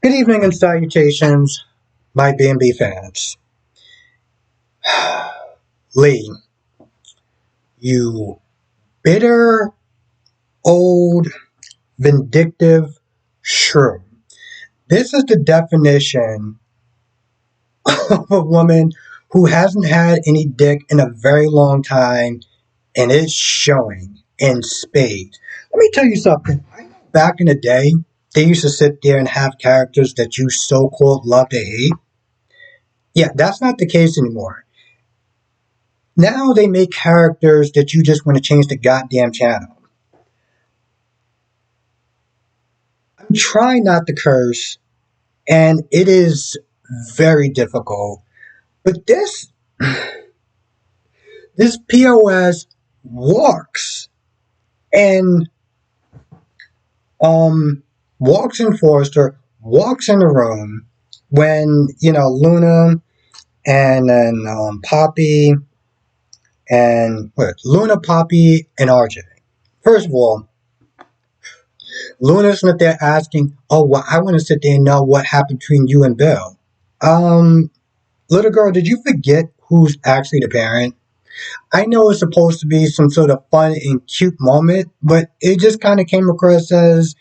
Good evening and salutations, my B&B fans. Lee, you bitter, old, vindictive shrew. This is the definition of a woman who hasn't had any dick in a very long time and it's showing in spades. Let me tell you something. I know back in the day, they used to sit there and have characters that you so-called love to hate. Yeah, that's not the case anymore. Now they make characters that you just want to change the goddamn channel. I'm trying not to curse, and it is very difficult. But this POS walks and um walks in Forrester, walks in the room when Luna and Poppy and Luna, Poppy, and RJ. First of all, Luna's not there asking, "Oh, well, I want to sit there and know what happened between you and Bill." Um, Little girl, did you forget who's actually the parent? I know it's supposed to be some sort of fun and cute moment, but it just kind of came across as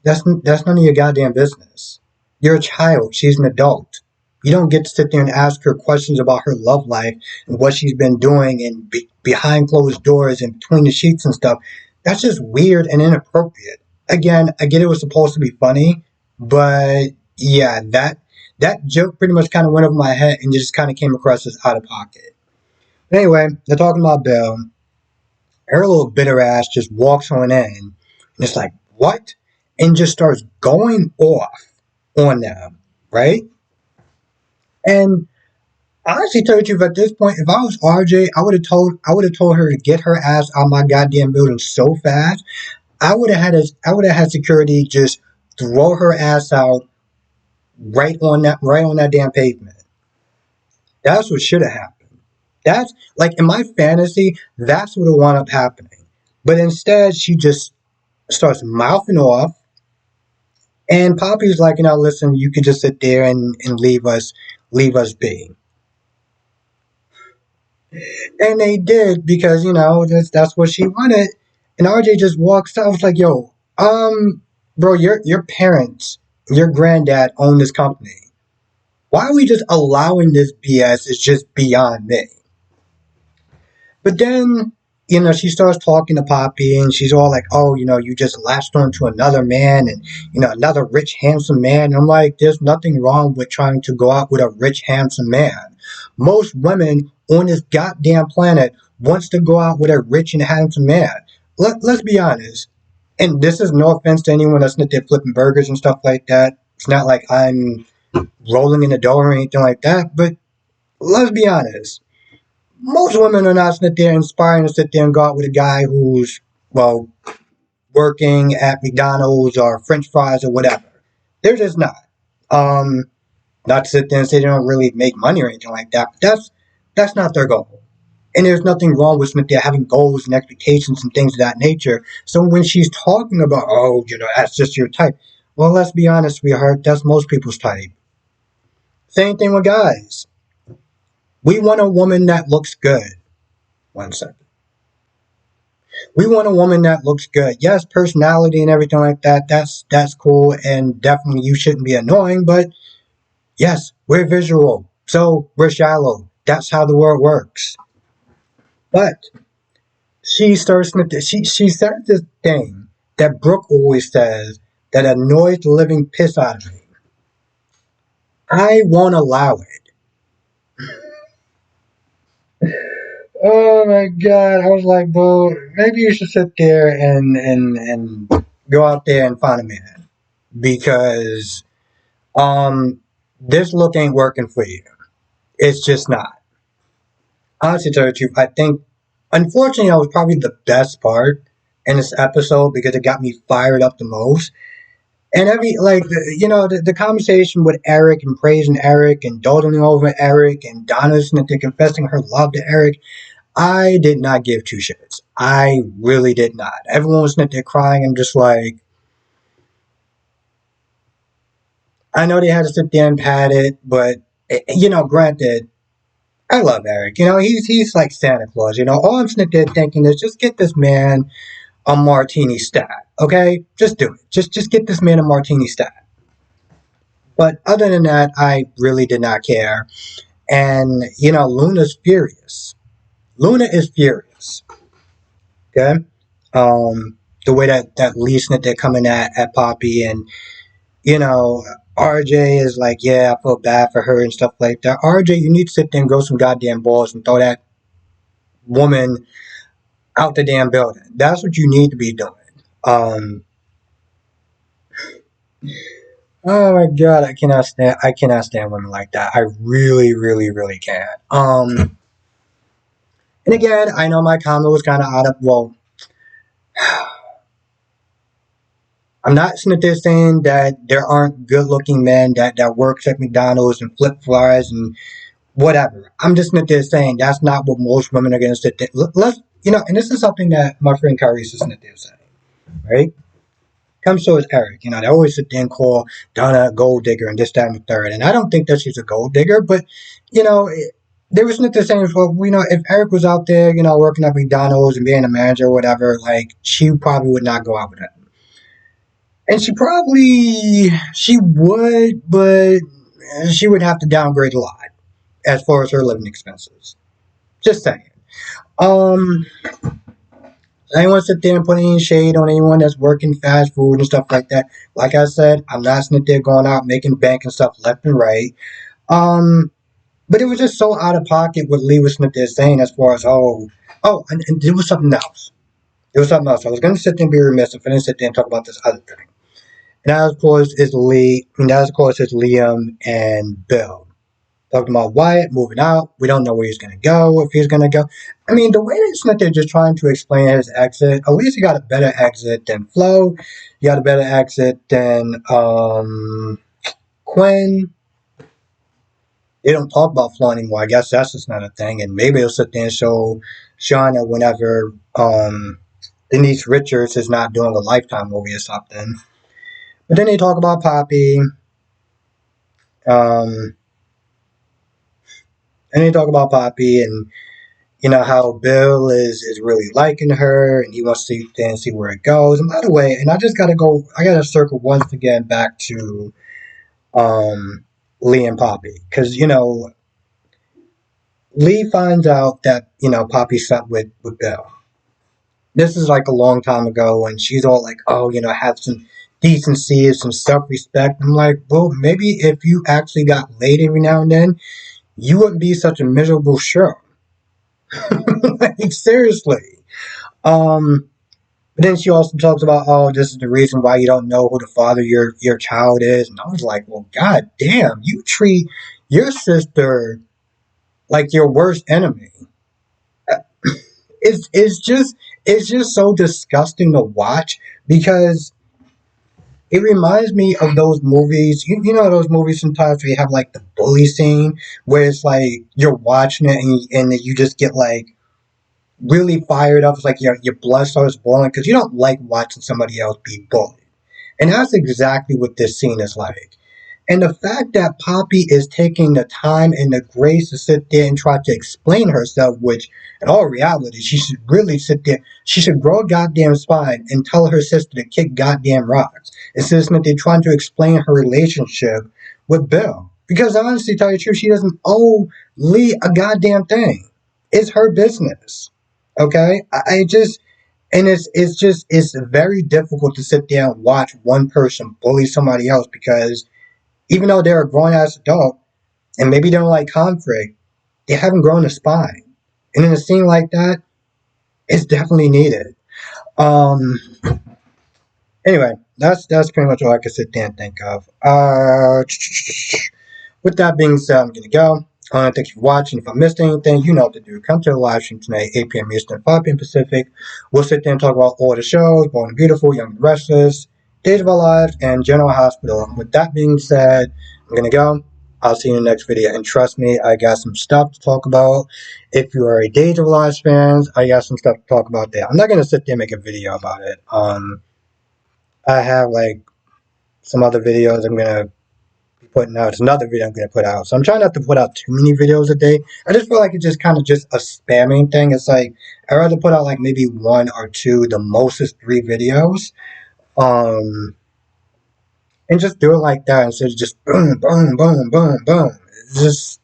that's none of your goddamn business. You're a child. She's an adult. You don't get to sit there and ask her questions about her love life and what she's been doing and behind closed doors and between the sheets and stuff. That's just weird and inappropriate. Again, I get it was supposed to be funny, but yeah, that joke pretty much kind of went over my head and just kind of came across as out of pocket. Anyway, they're talking about Bill. Her little bitter ass just walks on in, and it's like, what? And just starts going off on them, right? And honestly, tell you the truth, at this point, if I was RJ, I would have told her to get her ass out of my goddamn building so fast. I would have had security just throw her ass out right on that damn pavement. That's what should have happened. That's like in my fantasy, that's what would wound up happening. But instead, she just starts mouthing off, and Poppy's like, listen, you can just sit there and leave us be. And they did because that's what she wanted. And RJ just walks out. I was like, yo, bro, your parents, your granddad own this company. Why are we just allowing this BS? Is just beyond me. But then, she starts talking to Poppy and she's all like, oh, you just latched on to another man and, another rich, handsome man. And I'm like, there's nothing wrong with trying to go out with a rich, handsome man. Most women on this goddamn planet wants to go out with a rich and handsome man. Let's be honest. And this is no offense to anyone that's not there flipping burgers and stuff like that. It's not like I'm rolling in the dough or anything like that. But let's be honest, most women are not sitting there inspiring to sit there and go out with a guy who's, well, working at McDonald's or French fries or whatever. They're just not. Um, Not to sit there and say they don't really make money or anything like that, but that's not their goal. And there's nothing wrong with Smith there having goals and expectations and things of that nature. So when she's talking about, oh, that's just your type. Well, let's be honest, sweetheart, that's most people's type. Same thing with guys. We want a woman that looks good. One second. We want a woman that looks good. Yes, personality and everything like that. That's cool, and definitely you shouldn't be annoying. But yes, we're visual, so we're shallow. That's how the world works. But she starts. She said this thing that Brooke always says that annoys the living piss out of me. I won't allow it. Oh my god! I was like, bro, maybe you should sit there and go out there and find a man because this look ain't working for you. It's just not. Honestly, to tell you the truth, I think unfortunately that was probably the best part in this episode because it got me fired up the most. And the conversation with Eric and praising Eric and doting over Eric and Donna's confessing her love to Eric, I did not give two shits. I really did not. Everyone was sitting there crying. I'm just like, I know they had to sit there and pad it, but granted, I love Eric. He's like Santa Claus. All I'm sitting there thinking is just get this man a martini stat, okay? Just do it. Just get this man a martini stat. But other than that, I really did not care. And Luna's furious. Luna is furious. Okay, the way that Lee Smith they're coming at Poppy, and RJ is like, yeah, I feel bad for her and stuff like that. RJ, you need to sit there and grow some goddamn balls and throw that woman out the damn building. That's what you need to be doing. Um, oh my god, I cannot stand women like that. I really, really, really can't. And again, I know my comment was kind of out of I'm not sitting there saying that there aren't good-looking men that works at McDonald's and flip flyers and whatever. I'm just sitting there saying that's not what most women are going to sit there. Let's and this is something that my friend Kyrie is sitting there saying, right? Comes so is Eric. They always sit there and call Donna a gold digger and this, that, and the third. And I don't think that she's a gold digger, but they were sitting there saying, well, if Eric was out there, working at McDonald's and being a manager or whatever, like she probably would not go out with him. And she would, but she would have to downgrade a lot as far as her living expenses. Just saying. I don't want to sit there and put any shade on anyone that's working fast food and stuff like that. Like I said, I'm not sitting there going out making bank and stuff left and right. But it was just so out of pocket what Lee was sitting there saying as far as, and there was something else. There was something else. I was going to sit there and be remiss if I didn't sit there and talk about this other thing. And that, of course, is Liam and Bill. Talking about Wyatt moving out. We don't know where he's going to go, if he's going to go. I mean, the way that they're just trying to explain his exit, at least he got a better exit than Flo. He got a better exit than Quinn. They don't talk about Flo anymore. I guess that's just not a thing. And maybe they'll sit there and show Shauna whenever Denise Richards is not doing a Lifetime movie or something. But then they talk about Poppy. And they talk about Poppy and how Bill is really liking her and he wants to see where it goes. And by the way, and I gotta circle once again back to Lee and Poppy. Because, Lee finds out that, Poppy slept with Bill. This is like a long time ago and she's all like, have some decency, some self-respect. I'm like, well, maybe if you actually got laid every now and then, you wouldn't be such a miserable show. Like, seriously. But then she also talks about, this is the reason why you don't know who the father of your child is. And I was like, well, god damn, you treat your sister like your worst enemy. It's just so disgusting to watch because it reminds me of those movies. You know those movies sometimes where you have like the bully scene where it's like you're watching it and you just get like really fired up. It's like your blood starts boiling because you don't like watching somebody else be bullied. And that's exactly what this scene is like. And the fact that Poppy is taking the time and the grace to sit there and try to explain herself, which in all reality, she should really sit there. She should grow a goddamn spine and tell her sister to kick goddamn rocks. Instead of they're trying to explain her relationship with Bill. Because honestly, tell you the truth, she doesn't owe Lee a goddamn thing. It's her business. Okay? It's very difficult to sit there and watch one person bully somebody else because even though they're a grown-ass adult, and maybe they don't like conflict, they haven't grown a spine. And in a scene like that, it's definitely needed. Anyway, that's pretty much all I can sit there and think of. With that being said, I'm going to go. Thank you for watching. If I missed anything, you know what to do. Come to the live stream tonight, 8 p.m. Eastern, 5 p.m. Pacific. We'll sit there and talk about all the shows, Born and Beautiful, Young and Restless, Days of Our Lives, and General Hospital. With that being said, I'm going to go. I'll see you in the next video. And trust me, I got some stuff to talk about. If you are a Days of Our Lives fans, I got some stuff to talk about there. I'm not going to sit there and make a video about it. I have like some other videos I'm going to be putting out. It's another video I'm gonna put out. So I'm trying not to put out too many videos a day. I just feel like it's just kind of just a spamming thing. It's like I'd rather put out like maybe one or two, the most is 3 videos. Um, and just do it like that instead of just boom, boom, boom, boom, boom. It's just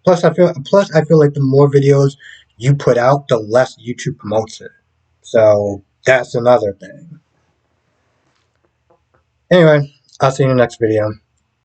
plus I feel like the more videos you put out, the less YouTube promotes it. So that's another thing. Anyway, I'll see you in the next video.